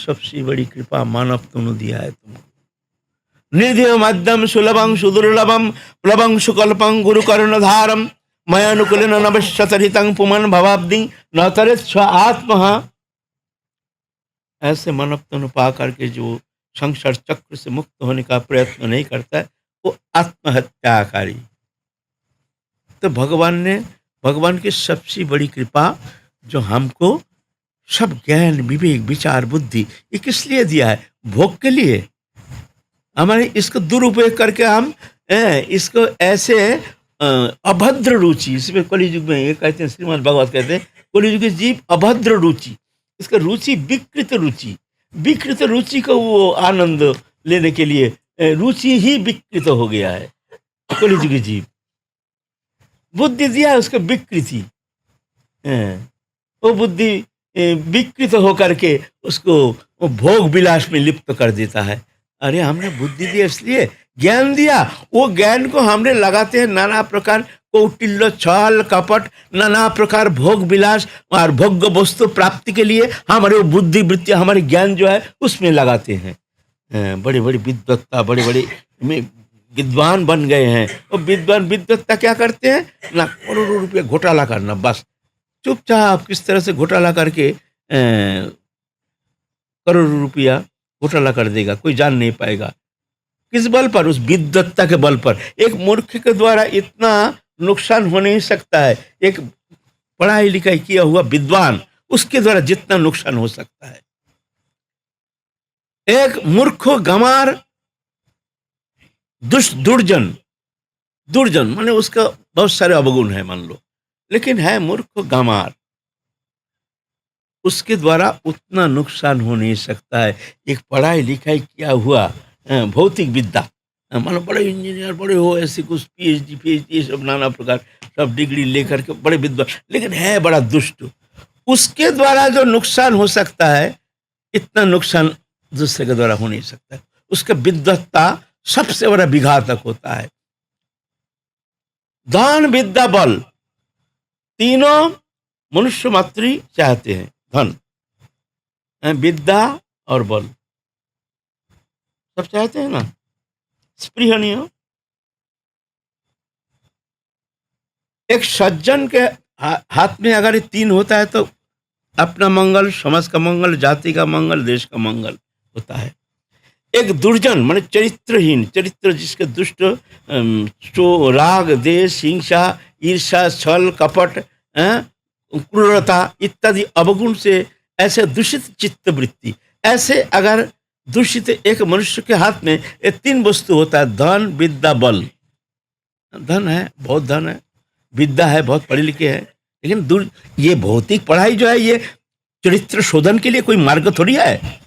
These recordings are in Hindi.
सबसे बड़ी कृपा मानव तनु दिया है तुमको। निधि मध्यम सुलभं सुदुर्लभम प्लवं सुकल्पं गुरु करुणधारम मयानुकूलन नवश्यतरितं पुमन भवाब्दि न तरित स्व आत्मा। ऐसे मानव तनु पा करके जो संसार चक्र से मुक्त होने का प्रयत्न नहीं करता है वो आत्महत्याकारी। तो भगवान की सबसे बड़ी कृपा जो हमको सब ज्ञान विवेक विचार बुद्धि ये किस लिए दिया है? भोग के लिए। हमारे इसको दुरुपयोग करके हम इसको ऐसे अभद्र रुचि, इसमें कलियुग में ये कहते हैं, श्रीमद् भागवत कहते हैं कलियुग के जीव अभद्र रुचि, इसका रुचि विकृत रुचि को वो आनंद लेने के लिए रुचि ही विकृत हो गया है। कलियुग के जीव बुद्धि दिया है उसको विकृति, वो बुद्धि विकृत होकर के उसको भोग विलास में लिप्त कर देता है। अरे हमने बुद्धि दी इसलिए ज्ञान दिया, वो ज्ञान को हमने लगाते हैं नाना प्रकार कौटिल्य छल कपट नाना प्रकार भोग विलास और भोग्य वस्तु प्राप्ति के लिए हमारे बुद्धि वृत्ति हमारे ज्ञान जो है उसमें लगाते हैं। बड़े बड़े विद्वत्ता बड़े बड़े विद्वान बन गए हैं। और विद्वान विद्वत्ता क्या करते हैं ना, करोड़ों रुपये घोटाला करना, बस चुपचाप किस तरह से घोटाला करके करोड़ों रुपया घोटाला कर देगा, कोई जान नहीं पाएगा। किस बल पर? उस विद्वत्ता के बल पर। एक मूर्ख के द्वारा इतना नुकसान हो नहीं सकता है, एक पढ़ाई लिखाई किया हुआ विद्वान उसके द्वारा जितना नुकसान हो सकता है। एक मूर्ख गमार दुर्जन माने उसका बहुत सारे अवगुण है मान लो, लेकिन है मूर्ख गमार, उसके द्वारा उतना नुकसान हो नहीं सकता है। एक पढ़ाई लिखाई किया हुआ भौतिक विद्या मानो बड़े इंजीनियर बड़े हो ऐसे कुछ पीएचडी सब नाना प्रकार सब डिग्री लेकर के बड़े विद्वान, लेकिन है बड़ा दुष्ट, उसके द्वारा जो नुकसान हो सकता है इतना नुकसान दूसरे के द्वारा हो नहीं सकता है। उसका विद्वत्ता सबसे बड़ा विघातक होता है। धन विद्या बल तीनों मनुष्य मात्र चाहते हैं। धन विद्या और बल सब चाहते हैं ना, स्पृहणीय। एक सज्जन के हाथ में अगर ये तीन होता है तो अपना मंगल, समाज का मंगल, जाति का मंगल, देश का मंगल होता है। एक दुर्जन माने चरित्रहीन, चरित्र जिसके दुष्ट राग देश हिंसा ईर्षा छल कपट क्रूरता इत्यादि अवगुण से ऐसे दूषित चित्त वृत्ति, ऐसे अगर दूषित एक मनुष्य के हाथ में ये तीन वस्तु होता है, धन विद्या बल। धन है, बहुत धन है, विद्या है, बहुत पढ़े लिखे है, लेकिन ये भौतिक पढ़ाई जो है ये चरित्र शोधन के लिए कोई मार्ग थोड़ी है,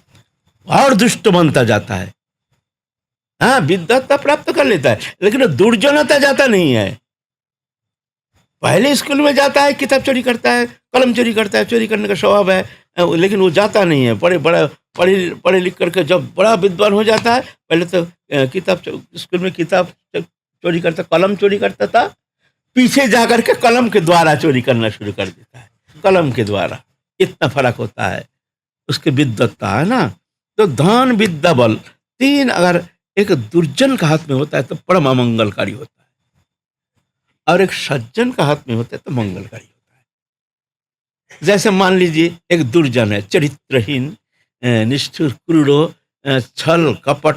और दुष्ट बनता जाता है। हाँ, विद्वत्ता प्राप्त कर लेता है लेकिन दुर्जनता जाता नहीं है। पहले स्कूल में जाता है, किताब चोरी करता है, कलम चोरी करता है, चोरी करने का स्वभाव है, लेकिन वो जाता नहीं है। पढ़े लिख करके जब बड़ा विद्वान हो जाता है, पहले तो स्कूल में किताब चोरी करता, कलम चोरी करता था, पीछे जाकर के कलम के द्वारा चोरी करना शुरू कर देता है। कलम के द्वारा इतना फर्क होता है उसके विद्वत्ता, है ना। तो धन विद्या बल तीन अगर एक दुर्जन का हाथ में होता है तो परम अमंगलकारी होता है, और एक सज्जन का हाथ में होता है तो मंगलकारी होता है। जैसे मान लीजिए एक दुर्जन है, चरित्रहीन, निष्ठुर, क्रूर, छल कपट,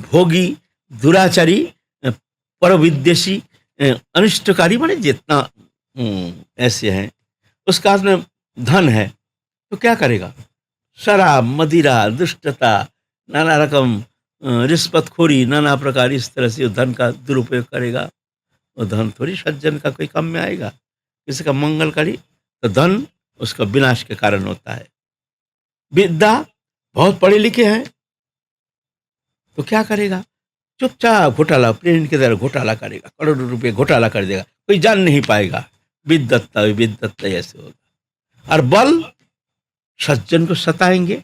भोगी, दुराचारी, परविद्वेषी, अनिष्टकारी, माने जितना ऐसे हैं, उसका हाथ में धन है तो क्या करेगा? शराब मदिरा दुष्टता नाना रकम रिश्वतखोरी नाना प्रकार इस तरह से धन का दुरुपयोग करेगा। वो धन थोड़ी सज्जन का कोई काम में आएगा। किसी का मंगलकारी तो धन उसका विनाश के कारण होता है। विद्या बहुत पढ़े लिखे हैं तो क्या करेगा? चुपचाप घोटाला, प्लेन की तरह घोटाला करेगा, करोड़ों रुपए घोटाला कर देगा, कोई जान नहीं पाएगा। विद्वत्ता ऐसे होगा। और बल सज्जन को सताएंगे,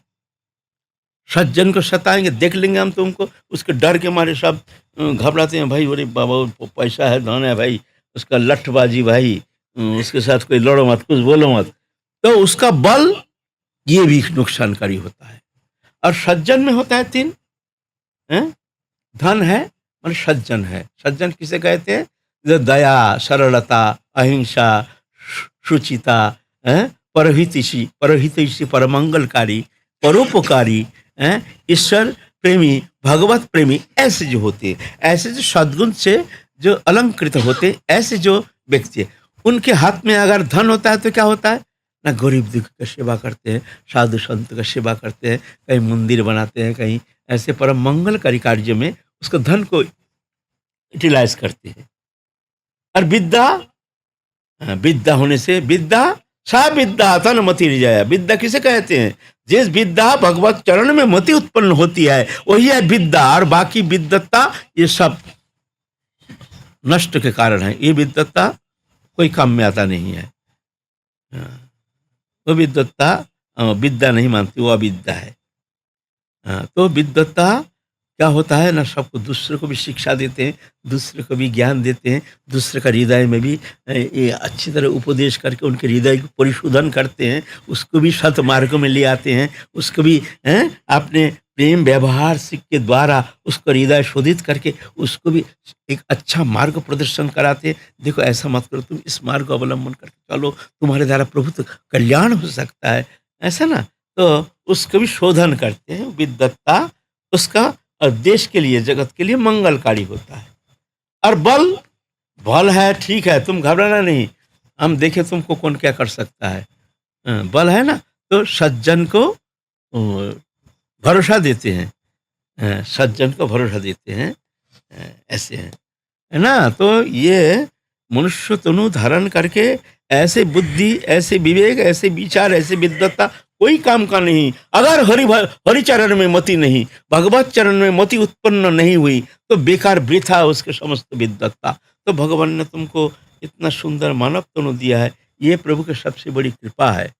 देख लेंगे हम तुमको, उसके डर के मारे सब घबराते हैं। भाई बोले बाबा पैसा है, धन है भाई, उसका लठबाजी भाई, उसके साथ कोई लड़ो मत, कुछ बोलो मत, तो उसका बल ये भी नुकसानकारी होता है। और सज्जन में होता है 3, हैं? धन है मतलब सज्जन है। सज्जन किसे कहते हैं? जो दया, सरलता, अहिंसा, शुचिता, हैं? परहितैषी, परमंगलकारी, परोपकारी, हैं? ईश्वर प्रेमी, भगवत प्रेमी, ऐसे जो होते हैं, ऐसे जो सद्गुण से जो अलंकृत होते हैं, ऐसे जो व्यक्ति है, उनके हाथ में अगर धन होता है तो क्या होता है ना, गरीब दुख का सेवा करते हैं, साधु संत का सेवा करते हैं, कहीं मंदिर बनाते हैं, कहीं ऐसे परम मंगलकारी कार्य में उसको धन को यूटिलाइज करते हैं। और विद्या, विद्या होने से विद्या सा विद्या तन मति रिजाया। विद्या किसे कहते हैं? जिस विद्या भगवत चरण में मति उत्पन्न होती है वही है विद्या। और बाकी विद्वत्ता ये सब नष्ट के कारण है। ये विद्वत्ता कोई काम में आता नहीं है। वो विद्वत्ता विद्या नहीं मानती, वो अविद्या है। तो विद्वत्ता क्या होता है ना, सबको दूसरे को भी शिक्षा देते हैं, दूसरे को भी ज्ञान देते हैं, दूसरे का हृदय में भी ये अच्छी तरह उपदेश करके उनके हृदय को परिशोधन करते हैं, उसको भी सत मार्ग में ले आते हैं, उसको भी अपने प्रेम व्यवहार सीख के द्वारा उसको हृदय शोधित करके उसको भी एक अच्छा मार्ग प्रदर्शन कराते हैं। देखो ऐसा मत करो, तुम इस मार्ग को अवलंबन करके चलो, तुम्हारे द्वारा प्रभु तो कल्याण हो सकता है, ऐसा ना। तो उसको भी शोधन करते हैं। विद्वत्ता उसका और देश के लिए, जगत के लिए मंगलकारी होता है। और बल, बल है ठीक है, तुम घबराना नहीं, हम देखें तुमको कौन क्या कर सकता है। बल है ना, तो सज्जन को भरोसा देते हैं, सज्जन को भरोसा देते हैं, ऐसे हैं, है ना। तो ये मनुष्य तनु धारण करके ऐसे बुद्धि, ऐसे विवेक, ऐसे विचार, ऐसे विद्वत्ता कोई काम का नहीं। अगर हरि चरण में मति नहीं, भगवत चरण में मति उत्पन्न नहीं हुई तो बेकार वृथा उसके समस्त विद्वत्ता। तो भगवान ने तुमको इतना सुंदर मानव तनु दिया है, ये प्रभु की सबसे बड़ी कृपा है।